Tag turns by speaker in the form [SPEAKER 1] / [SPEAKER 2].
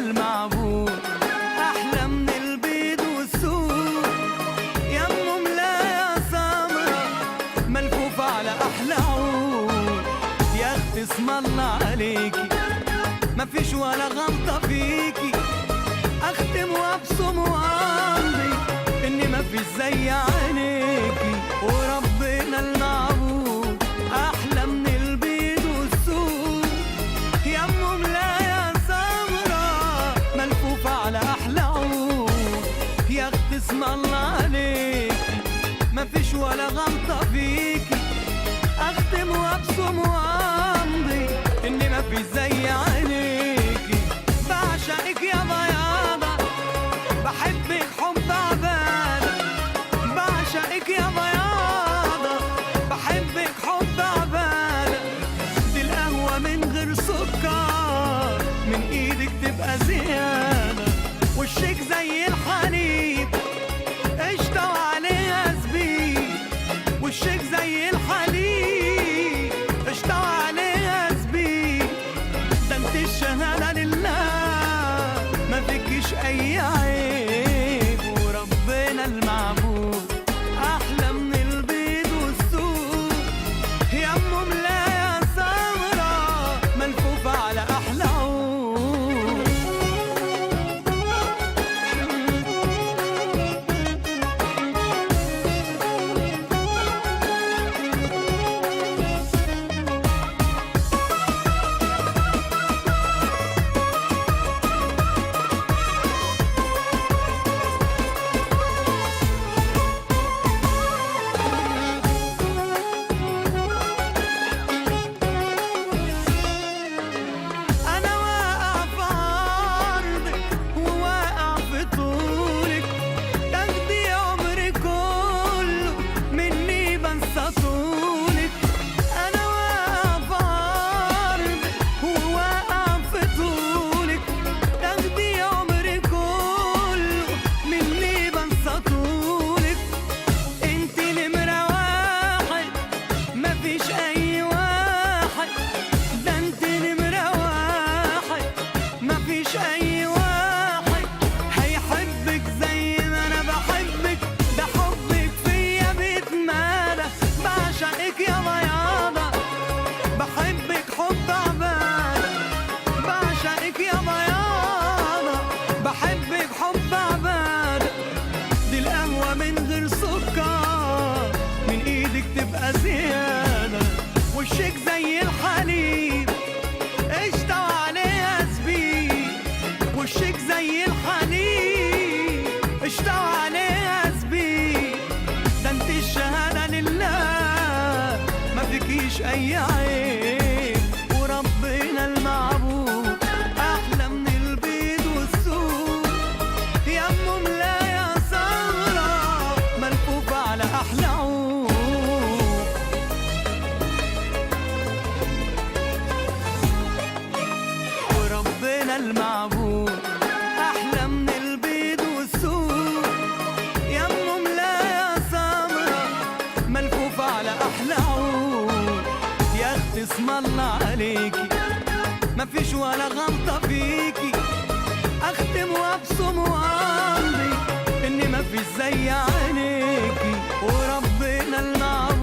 [SPEAKER 1] المعبود أحلى من البيض والسود. يا أم ملاية سمرة ملفوفة على أحلى عود. يا أختي اسم الله عليكي مفيش ولا غلطة فيكي. أختم وأبصم وأمضي إني مفيش زي عينيكي. وربنا المعبود أحلى من البيض والسود. يا أم ملاية سمرة ملفوفة على أحلى عود. يا أختي اسم الله عليكي مفيش ولا غلطة فيكي. أختم وأبصم وأمضي إني مفيش زي عينيكي. بعشقك يا بياضة بحبك حب عبادة. بعشقك يا بياضة بحبك حب عبادة. دي القهوة من غير سكر من ايدك تبقى زيادة. وشك زي الحليب قشطة وعليها زبيب. وشك زي الحليب قشطة وعليها زبيب. ده انت الشهادة لله ما فيكيش اي عيب. وربنا المعبود احلى من البيض والسود. يا ام ملاية سمرة ملفوفة على احلى عود. أنا واقع في عرضك وواقع في طولك. تاخدي عمري كله مني بنسى طولك. أنا واقع في عرضك وواقع في طولك. تاخدي عمري كله مني بنسى طولك. انت نمرة واحد مفيش أي واحد. ده انت نمرة واحد مفيش أي واحد هيحبك زي ما أنا بحبك. ده حبك فيا بيتمادى. بعشقك يا بياضة بحبك حب عبادة. بعشقك يا بياضة بحبك حب عبادة. دي القهوة من غير سكر من ايدك تبقى زيادة. وشك زي الحليب قشطة وعليها زبيب. وشك زي الحليب قشطة وعليها زبيب. ده انت الشهادة لله ما فيكيش اي عيب. وربنا المعبود احلى من البيض والسود. يا ام ملاية سمرة ملفوفة على احلى عود. وربنا المعبود احلى من البيض والسود. يا ام ملاية سمرة ملفوفة على احلى عود. يا اختي اسم الله عليكي مفيش ولا غلطة فيكي. اختم وابصم وامضي اني مفيش زي عينيكي. وربنا المعبود